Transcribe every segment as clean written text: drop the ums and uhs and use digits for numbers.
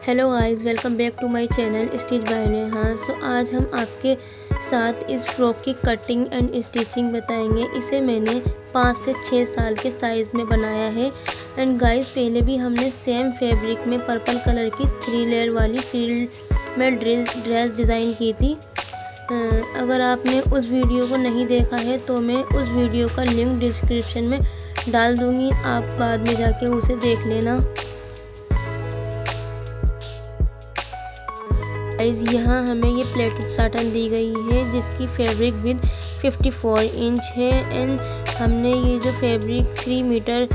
Hello guys, welcome back to my channel stitch by Neha. So आज हम आपके साथ इस फ्रॉक की कटिंग एंड स्टिचिंग बताएंगे। इसे मैंने 5 से 6 साल के साइज़ में बनाया है। एंड गाइस, पहले भी हमने सेम फैब्रिक में पर्पल कलर की 3 लेयर वाली फ्रिल में ड्रेस डिज़ाइन की थी। अगर आपने उस वीडियो को नहीं देखा है तो मैं उस वीडियो का लिंक डिस्क्रिप्शन में डाल दूँगी, आप बाद में जाके उसे देख लेना। गाइस, यहाँ हमें ये प्लेटेड साटन दी गई है जिसकी फैब्रिक विद 54 इंच है। एंड हमने ये जो फैब्रिक 3 मीटर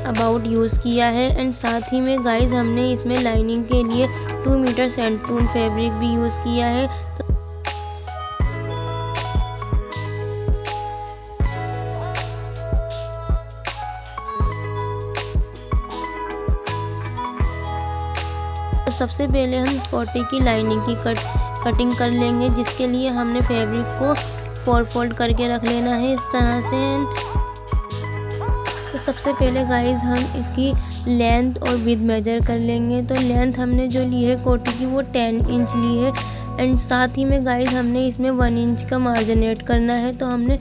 अबाउट यूज़ किया है। एंड साथ ही में गाइस हमने इसमें लाइनिंग के लिए 2 मीटर सेंटून फैब्रिक भी यूज़ किया है। तो सबसे पहले हम कोटी की लाइनिंग की कटिंग कर लेंगे, जिसके लिए हमने फैब्रिक को 4 फोल्ड करके रख लेना है इस तरह से। तो सबसे पहले गाइस हम इसकी लेंथ और विड्थ मेजर कर लेंगे। तो लेंथ हमने जो ली है कोटी की वो 10 इंच ली है। एंड साथ ही में गाइस हमने इसमें 1 इंच का मार्जिन ऐड करना है। तो हमने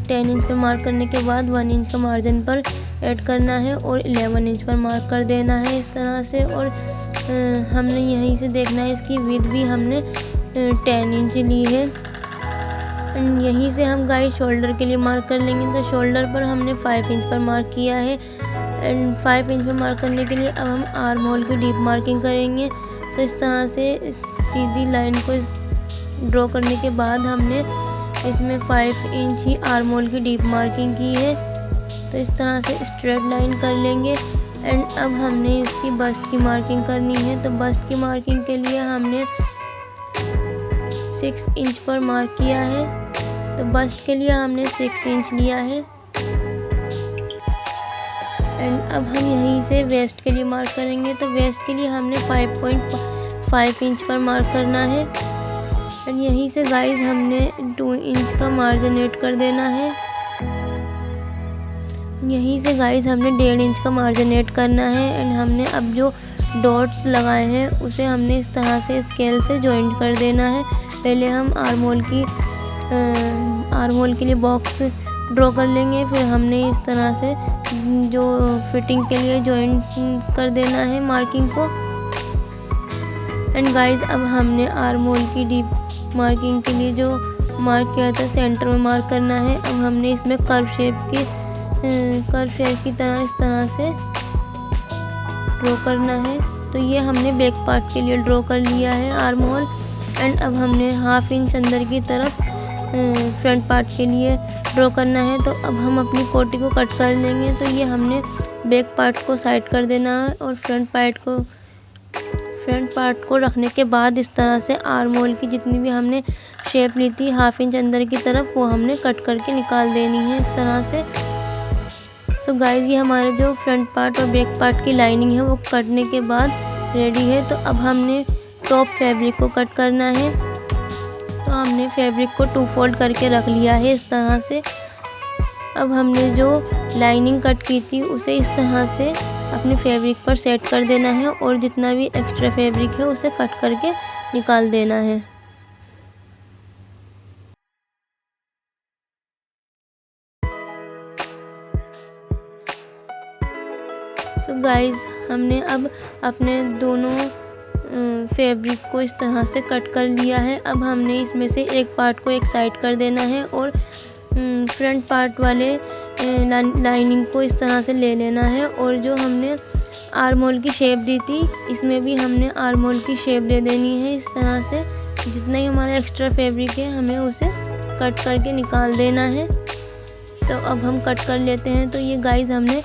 10 इंच पर मार्क करने के बाद 1 इंच का मार्जिन पर ऐड करना है और 11 इंच पर मार्क कर देना है इस तरह से। और हमने यहीं से देखना है इसकी विड्थ भी हमने 10 इंच ली है। एंड यहीं से हम गाइस शोल्डर के लिए मार्क कर लेंगे। तो शोल्डर पर हमने 5 इंच पर मार्क किया है। एंड 5 इंच पर मार्क करने के लिए अब हम आर्म होल की डीप मार्किंग करेंगे। तो इस तरह से सीधी लाइन को ड्रॉ करने के बाद हमने इसमें 5 इंच ही आर्म होल की डीप मार्किंग की है। तो इस तरह से स्ट्रेट लाइन कर लेंगे। एंड अब हमने इसकी बस्ट की मार्किंग करनी है। तो बस्ट की मार्किंग के लिए हमने 6 इंच पर मार्क किया है। तो बस्ट के लिए हमने 6 इंच लिया है। एंड अब हम यहीं से वेस्ट के लिए मार्क करेंगे। तो वेस्ट के लिए हमने 5.5 इंच पर मार्क करना है। एंड यहीं से गाइस हमने 2 इंच का मार्जिन ऐड कर देना है। यहीं से गाइस हमने 1.5 इंच का मार्जिन ऐड करना है। एंड हमने अब जो डॉट्स लगाए हैं उसे हमने इस तरह से स्केल से जॉइंट कर देना है। पहले हम आर्म होल के लिए बॉक्स ड्रॉ कर लेंगे, फिर हमने इस तरह से जो फिटिंग के लिए जॉइंट्स कर देना है मार्किंग को। एंड गाइस अब हमने आर्म होल की डीप मार्किंग के लिए जो मार्क किया था सेंटर में मार्क करना है। अब हमने इसमें कर्व शेप की तरह इस तरह से ड्रॉ करना है। तो ये हमने बैक पार्ट के लिए ड्रॉ कर लिया है आर्म होल। एंड अब हमने 1/2 इंच अंदर की तरफ फ्रंट पार्ट के लिए ड्रॉ करना है। तो अब हम अपनी कोटी को कट कर लेंगे। तो ये हमने बैक पार्ट को साइड कर देना है और फ्रंट पार्ट को रखने के बाद इस तरह से आर्म होल की जितनी भी हमने शेप ली थी 1/2 इंच अंदर की तरफ, वो हमने कट करके निकाल देनी है इस तरह से। सो गाइस, ये हमारे जो फ्रंट पार्ट और बैक पार्ट की लाइनिंग है वो कटने के बाद रेडी है। तो अब हमने टॉप फैब्रिक को कट करना है। तो हमने फैब्रिक को 2 फोल्ड करके रख लिया है इस तरह से। अब हमने जो लाइनिंग कट की थी उसे इस तरह से अपने फैब्रिक पर सेट कर देना है और जितना भी एक्स्ट्रा फैब्रिक है उसे कट करके निकाल देना है। सो गाइस, हमने अब अपने दोनों फैब्रिक को इस तरह से कट कर लिया है। अब हमने इसमें से एक पार्ट को एक साइड कर देना है और फ्रंट पार्ट वाले लाइनिंग को इस तरह से ले लेना है। और जो हमने आर्म होल की शेप दी थी इसमें भी हमने आर्म होल की शेप दे देनी है इस तरह से। जितना ही हमारा एक्स्ट्रा फैब्रिक है हमें उसे कट करके निकाल देना है। तो अब हम कट कर लेते हैं। तो ये गाइस हमने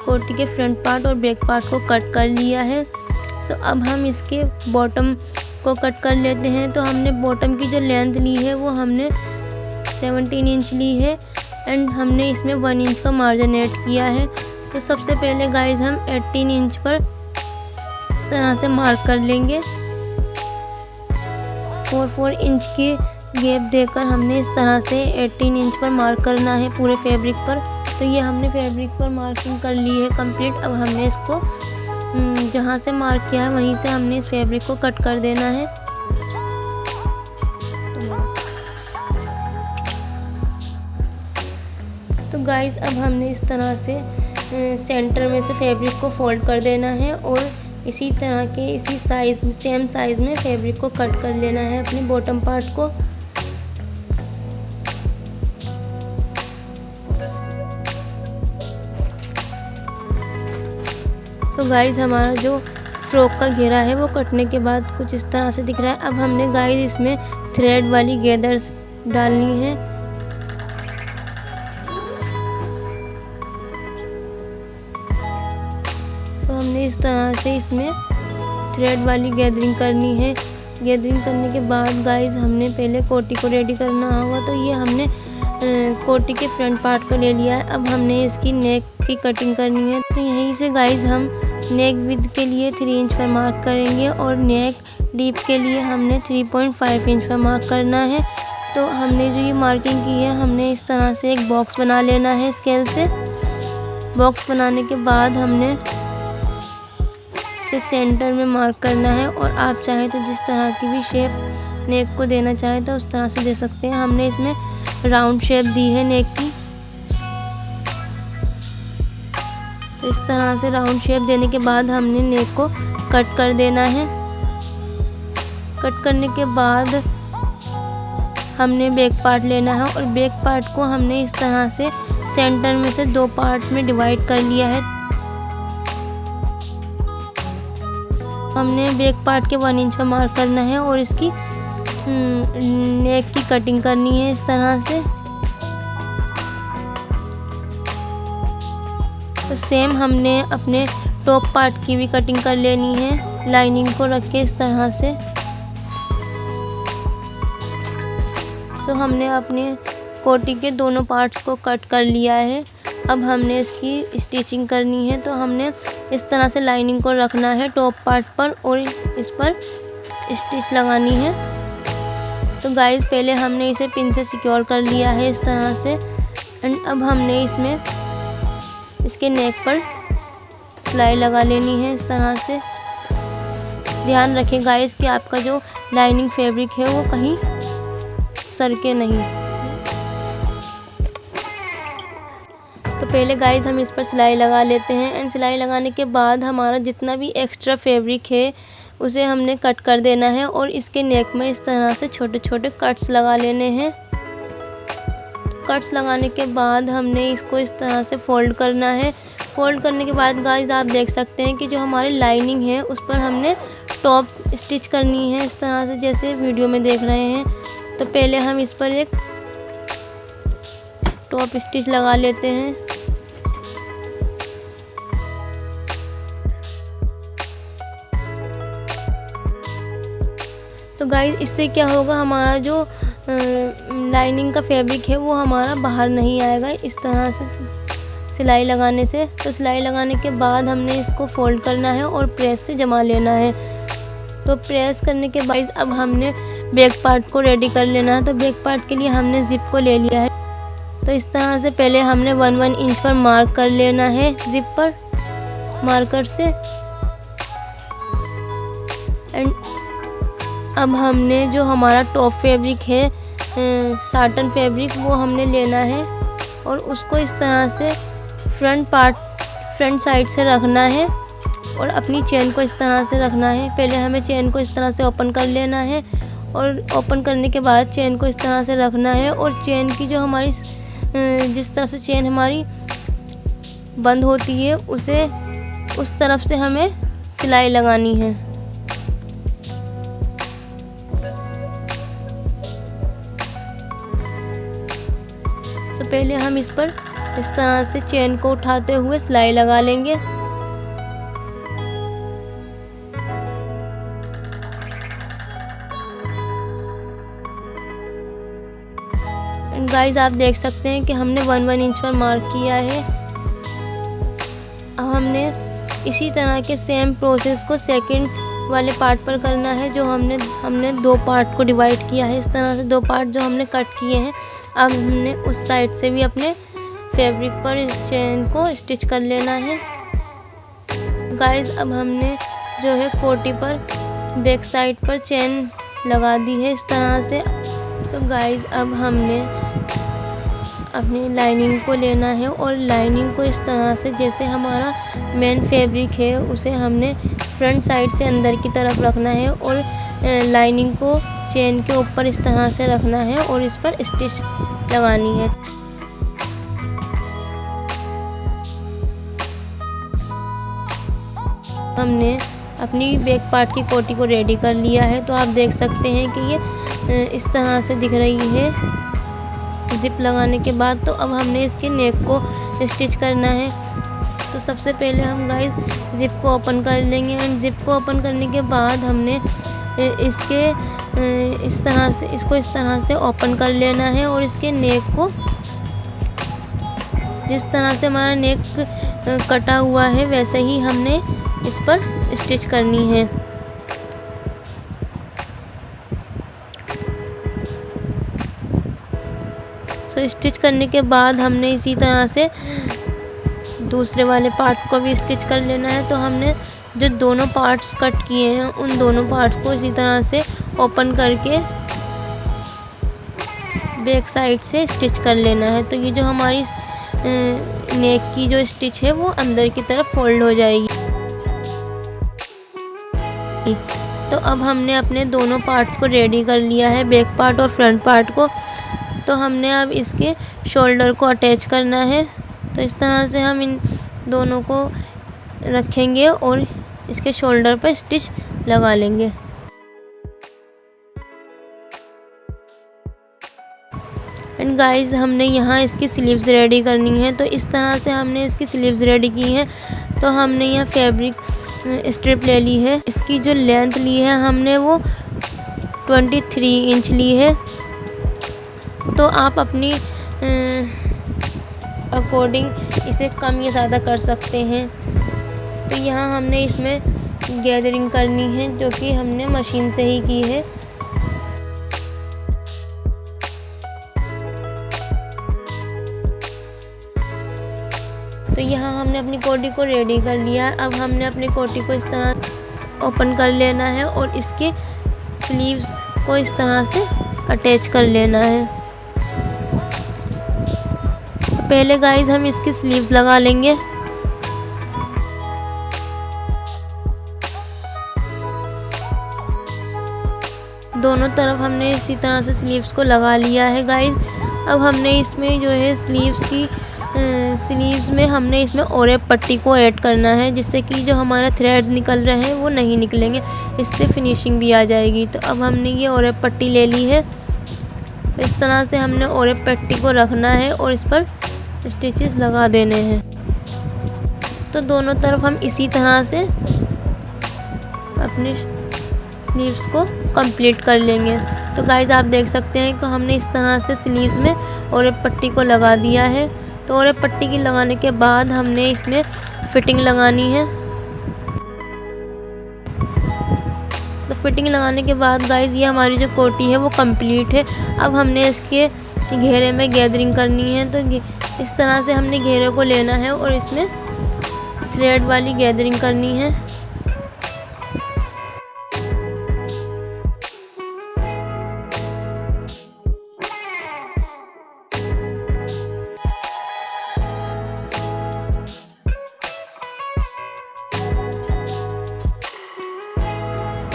कोटी के फ्रंट पार्ट और बैक पार्ट को कट कर लिया है। तो अब हम इसके बॉटम को कट कर लेते हैं। तो हमने बॉटम की जो लेंथ ली है वो हमने 17 इंच ली है। एंड हमने इसमें 1 इंच का मार्जिन ऐड किया है। तो सबसे पहले गाइस हम 18 इंच पर इस तरह से मार्क कर लेंगे। 4 इंच की गैप देकर हमने इस तरह से 18 इंच पर मार्क करना है पूरे फैब्रिक पर। तो ये हमने फैब्रिक पर मार्किंग कर ली है कंप्लीट। अब हमने इसको जहाँ से मार्क किया है वहीं से हमने इस फैब्रिक को कट कर देना है। तो गाइस अब हमने इस तरह से सेंटर में से फैब्रिक को फोल्ड कर देना है और इसी तरह के इसी साइज में सेम साइज में फैब्रिक को कट कर लेना है अपने बॉटम पार्ट को। तो गाइस हमारा जो फ्रॉक का घेरा है वो कटने के बाद कुछ इस तरह से दिख रहा है। अब हमने गाइस इसमें थ्रेड वाली गैदर्स डालनी है। तो हमने इस तरह से इसमें थ्रेड वाली गैदरिंग करनी है। गैदरिंग करने के बाद गाइस हमने पहले कोटी को रेडी करना होगा। तो ये हमने कोटी के फ्रंट पार्ट को ले लिया है। अब हमने इसकी नेक की कटिंग करनी है। तो यहीं से गाइस हम नेक विड्थ के लिए 3 इंच पर मार्क करेंगे और नेक डीप के लिए हमने 3.5 इंच पर मार्क करना है। तो हमने जो ये मार्किंग की है हमने इस तरह से एक बॉक्स बना लेना है स्केल से। बॉक्स बनाने के बाद हमने इसे सेंटर में मार्क करना है और आप चाहें तो जिस तरह की भी शेप नेक को देना चाहें तो उस तरह से दे सकते हैं। हमने इसमें राउंड शेप दी है नेक की। तो इस तरह से राउंड शेप देने के बाद हमने नेक को कट कर देना है। कट करने के बाद हमने बैक पार्ट लेना है और बैक पार्ट को हमने इस तरह से सेंटर में से 2 पार्ट में डिवाइड कर लिया है। हमने बैक पार्ट के 1 इंच का मार्क करना है और इसकी नेक की कटिंग करनी है इस तरह से। तो सेम हमने अपने टॉप पार्ट की भी कटिंग कर लेनी है लाइनिंग को रख के इस तरह से। तो हमने अपने कोटी के दोनों पार्ट्स को कट कर लिया है। अब हमने इसकी स्टिचिंग करनी है। तो हमने इस तरह से लाइनिंग को रखना है टॉप पार्ट पर और इस पर स्टिच लगानी है। तो गाइस पहले हमने इसे पिन से सिक्योर कर लिया है इस तरह से। एंड अब हमने इसमें इसके नेक पर सिलाई लगा लेनी है इस तरह से। ध्यान रखें गाइस कि आपका जो लाइनिंग फैब्रिक है वो कहीं सरके नहीं। तो पहले गाइस हम इस पर सिलाई लगा लेते हैं। एंड सिलाई लगाने के बाद हमारा जितना भी एक्स्ट्रा फैब्रिक है उसे हमने कट कर देना है और इसके नेक में इस तरह से छोटे छोटे कट्स लगा लेने हैं। कट्स लगाने के बाद हमने इसको इस तरह से फोल्ड करना है। फोल्ड करने के बाद गाइस आप देख सकते हैं कि जो हमारी लाइनिंग है उस पर हमने टॉप स्टिच करनी है इस तरह से जैसे वीडियो में देख रहे हैं। तो पहले हम इस पर एक टॉप स्टिच लगा लेते हैं। तो गाइस इससे क्या होगा, हमारा जो लाइनिंग का फैब्रिक है वो हमारा बाहर नहीं आएगा इस तरह से सिलाई लगाने से। तो सिलाई लगाने के बाद हमने इसको फोल्ड करना है और प्रेस से जमा लेना है। तो प्रेस करने के बाद अब हमने बैक पार्ट को रेडी कर लेना है। तो बैक पार्ट के लिए हमने जिप को ले लिया है। तो इस तरह से पहले हमने 1 इंच पर मार्क कर लेना है जिप पर मार्कर से। एंड अब हमने जो हमारा टॉप फैब्रिक है साटन फैब्रिक वो हमने लेना है और उसको इस तरह से फ्रंट साइड से रखना है और अपनी चेन को इस तरह से रखना है। पहले हमें चेन को इस तरह से ओपन कर लेना है और ओपन करने के बाद चेन को इस तरह से रखना है और चेन की जो हमारी जिस तरफ से चेन हमारी बंद होती है उसे उस तरफ से हमें सिलाई लगानी है। तो पहले हम इस पर इस तरह से चेन को उठाते हुए सिलाई लगा लेंगे। गाइस आप देख सकते हैं कि हमने 1 इंच पर मार्क किया है। अब हमने इसी तरह के सेम प्रोसेस को सेकंड वाले पार्ट पर करना है। जो हमने 2 पार्ट को डिवाइड किया है इस तरह से 2 पार्ट जो हमने कट किए हैं। अब हमने उस साइड से भी अपने फैब्रिक पर इस चेन को स्टिच कर लेना है। गाइस अब हमने जो है कोटी पर बैक साइड पर चेन लगा दी है इस तरह से। सो गाइस अब हमने अपनी लाइनिंग को लेना है और लाइनिंग को इस तरह से, जैसे हमारा मेन फैब्रिक है उसे हमने फ्रंट साइड से अंदर की तरफ रखना है और लाइनिंग को चेन के ऊपर इस तरह से रखना है और इस पर स्टिच लगानी है। हमने अपनी बैक पार्ट की कोटी को रेडी कर लिया है। तो आप देख सकते हैं कि ये इस तरह से दिख रही है ज़िप लगाने के बाद। तो अब हमने इसके नेक को स्टिच करना है। तो सबसे पहले हम गाइस ज़िप को ओपन कर लेंगे एंड ज़िप को ओपन करने के बाद हमने इसको इस तरह से ओपन कर लेना है और इसके नेक को जिस तरह से हमारा नेक कटा हुआ है वैसे ही हमने इस पर स्टिच करनी है। तो स्टिच करने के बाद हमने इसी तरह से दूसरे वाले पार्ट को भी स्टिच कर लेना है। तो हमने जो दोनों पार्ट्स कट किए हैं उन दोनों पार्ट्स को इसी तरह से ओपन करके बैक साइड से स्टिच कर लेना है। तो ये जो हमारी नेक की जो स्टिच है वो अंदर की तरफ फोल्ड हो जाएगी। तो अब हमने अपने दोनों पार्ट्स को रेडी कर लिया है, बैक पार्ट और फ्रंट पार्ट को। तो हमने अब इसके शोल्डर को अटैच करना है। तो इस तरह से हम इन दोनों को रखेंगे और इसके शोल्डर पर स्टिच लगा लेंगे। एंड गाइस हमने यहाँ इसकी स्लीव्स रेडी करनी है। तो इस तरह से हमने इसकी स्लीव्स रेडी की है। तो हमने यहाँ फैब्रिक स्ट्रिप ले ली है। इसकी जो लेंथ ली है हमने वो 23 इंच ली है। तो आप अपनी अकॉर्डिंग इसे कम या ज़्यादा कर सकते हैं। तो यहाँ हमने इसमें गैदरिंग करनी है जो कि हमने मशीन से ही की है। तो यहाँ हमने अपनी कोटी को रेडी कर लिया। अब हमने अपनी कोटी को इस तरह ओपन कर लेना है और इसके स्लीव्स को इस तरह से अटैच कर लेना है। तो पहले गाइस हम इसकी स्लीव्स लगा लेंगे। दोनों तरफ हमने इसी तरह से स्लीव्स को लगा लिया है गाइस। अब हमने इसमें जो है स्लीव्स में हमने इसमें ओरेप पट्टी को ऐड करना है, जिससे कि जो हमारा थ्रेड्स निकल रहे हैं वो नहीं निकलेंगे, इससे फिनिशिंग भी आ जाएगी। तो अब हमने ये ओरेप पट्टी ले ली है। इस तरह से हमने ओरेप पट्टी को रखना है और इस पर स्टिचेस लगा देने हैं। तो दोनों तरफ हम इसी तरह से अपने स्लीव्स को कंप्लीट कर लेंगे। तो गाइस आप देख सकते हैं कि हमने इस तरह से स्लीव्स में ओरेप पट्टी को लगा दिया है। तो ओरेप पट्टी की लगाने के बाद हमने इसमें फिटिंग लगानी है। तो फिटिंग लगाने के बाद गाइस ये हमारी जो कोटी है वो कंप्लीट है। अब हमने इसके घेरे में गैदरिंग करनी है। तो इस तरह से हमने घेरे को लेना है और इसमें थ्रेड वाली गैदरिंग करनी है।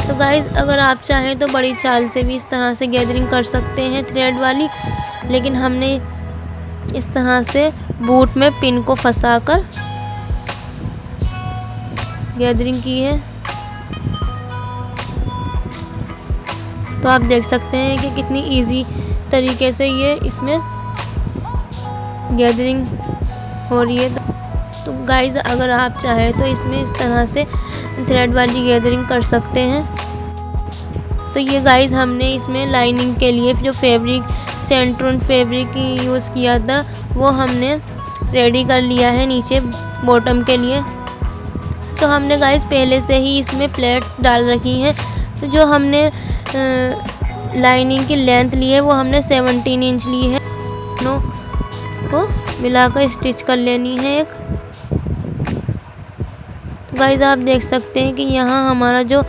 तो गाइज़ अगर आप चाहें तो बड़ी चाल से भी इस तरह से गैदरिंग कर सकते हैं थ्रेड वाली, लेकिन हमने इस तरह से बूट में पिन को फंसाकर गैदरिंग की है। तो आप देख सकते हैं कि कितनी इजी तरीके से ये इसमें गैदरिंग हो रही है। तो गाइज़ अगर आप चाहें तो इसमें इस तरह से थ्रेड वाली गैदरिंग कर सकते हैं। तो ये गाइज़ हमने इसमें लाइनिंग के लिए जो फैब्रिक सेंट्रोन फैब्रिक यूज़ किया था वो हमने रेडी कर लिया है नीचे बॉटम के लिए। तो हमने गाइज़ पहले से ही इसमें प्लेट्स डाल रखी हैं। तो जो हमने लाइनिंग की लेंथ ली है वो हमने 17 इंच ली है। दोनों को मिलाकर स्टिच कर लेनी है एक। गाइस आप देख सकते हैं कि यहाँ हमारा जो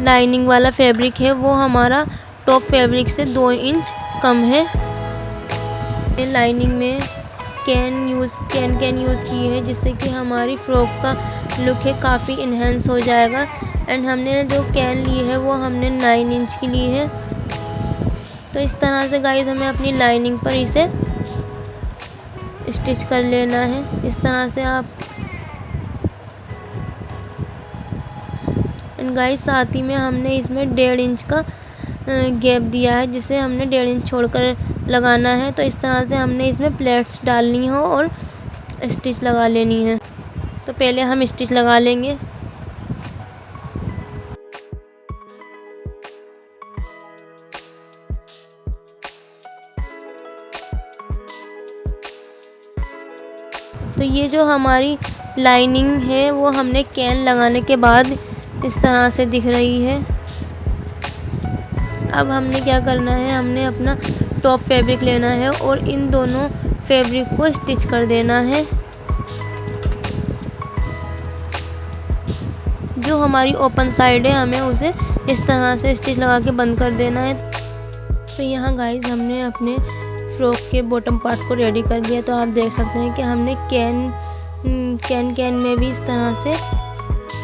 लाइनिंग वाला फैब्रिक है वो हमारा टॉप फैब्रिक से 2 इंच कम है। लाइनिंग में कैन यूज़ की है जिससे कि हमारी फ्रॉक का लुक है काफ़ी इन्हेंस हो जाएगा। एंड हमने जो कैन ली है वो हमने 9 इंच की ली है। तो इस तरह से गाइस हमें अपनी लाइनिंग पर इसे स्टिच कर लेना है। इस तरह से आप एंड गाइस साथ ही में हमने इसमें 1.5 इंच का गैप दिया है जिसे हमने 1.5 इंच छोड़कर लगाना है। तो इस तरह से हमने इसमें प्लेट्स डालनी हो और स्टिच लगा लेनी है। तो पहले हम स्टिच लगा लेंगे। तो ये जो हमारी लाइनिंग है वो हमने कैन लगाने के बाद इस तरह से दिख रही है। अब हमने क्या करना है, हमने अपना टॉप फैब्रिक लेना है और इन दोनों फैब्रिक को स्टिच कर देना है। जो हमारी ओपन साइड है हमें उसे इस तरह से स्टिच लगा के बंद कर देना है। तो यहाँ गाइस हमने अपने फ्रॉक के बॉटम पार्ट को रेडी कर लिया। तो आप देख सकते हैं कि हमने कैन में भी इस तरह से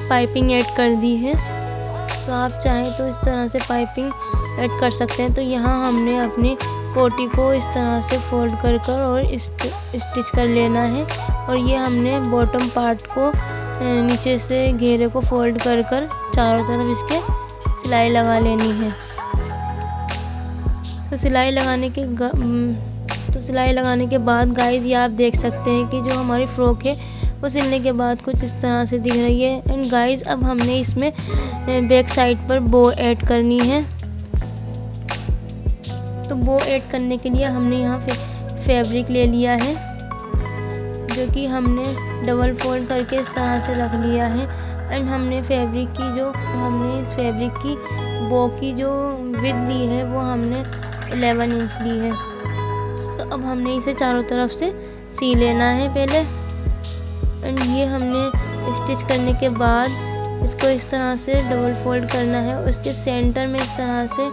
पाइपिंग ऐड कर दी है। तो आप चाहें तो इस तरह से पाइपिंग ऐड कर सकते हैं। तो यहाँ हमने अपनी कोटी को इस तरह से फोल्ड कर और स्टिच कर लेना है। और ये हमने बॉटम पार्ट को नीचे से घेरे को फोल्ड कर चारों तरफ इसके सिलाई लगा लेनी है। तो सिलाई लगाने के बाद गाइस ये आप देख सकते हैं कि जो हमारी फ्रॉक है वो सिलने के बाद कुछ इस तरह से दिख रही है। एंड गाइस अब हमने इसमें बैक साइड पर बो ऐड करनी है। तो बो ऐड करने के लिए हमने यहाँ फैब्रिक ले लिया है जो कि हमने डबल फोल्ड करके इस तरह से रख लिया है। एंड हमने इस फैब्रिक की बो की जो विड्थ ली है वो हमने 11 इंच ली है। तो अब हमने इसे चारों तरफ से सी लेना है पहले। एंड ये हमने स्टिच करने के बाद इसको इस तरह से डबल फोल्ड करना है। उसके सेंटर में इस तरह से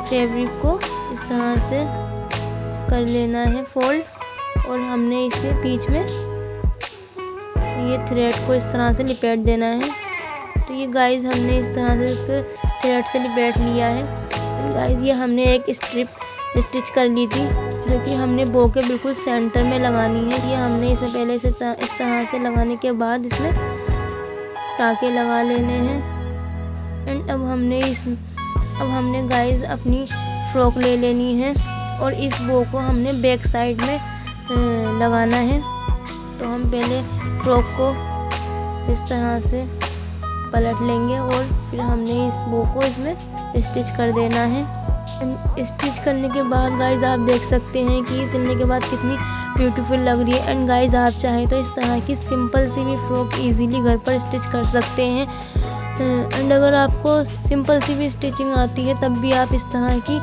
फैब्रिक को इस तरह से कर लेना है फोल्ड। और हमने इसके बीच में ये थ्रेड को इस तरह से लिपेट देना है। तो ये गाइस हमने इस तरह से इसको थ्रेड से लिपेट लिया है। गाइस ये हमने एक स्ट्रिप स्टिच कर ली थी जो कि हमने बो के बिल्कुल सेंटर में लगानी है। ये हमने इसे पहले से इस तरह से लगाने के बाद इसमें टाके लगा लेने हैं। एंड अब हमने गाइस अपनी फ्रॉक ले लेनी है और इस बो को हमने बैक साइड में लगाना है। तो हम पहले फ्रॉक को इस तरह से पलट लेंगे और फिर हमने इस बो को इसमें स्टिच कर देना है। स्टिच करने के बाद गाइस आप देख सकते हैं कि सिलने के बाद कितनी ब्यूटीफुल लग रही है। एंड गाइस आप चाहें तो इस तरह की सिंपल सी भी फ्रॉक इजीली घर पर स्टिच कर सकते हैं। एंड अगर आपको सिंपल सी भी स्टिचिंग आती है तब भी आप इस तरह की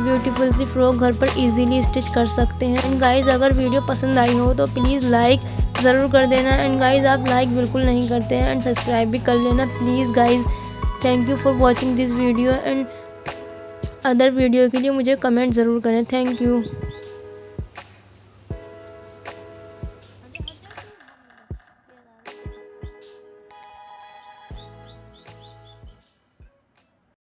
ब्यूटीफुल सी फ्रॉक घर पर इजीली स्टिच कर सकते हैं। एंड गाइस अगर वीडियो पसंद आई हो तो प्लीज़ लाइक ज़रूर कर देना। एंड गाइस आप लाइक बिल्कुल नहीं करते हैं एंड सब्सक्राइब भी कर लेना please guys. Thank you for watching this video and other video के लिए मुझे कमेंट ज़रूर करें। Thank you.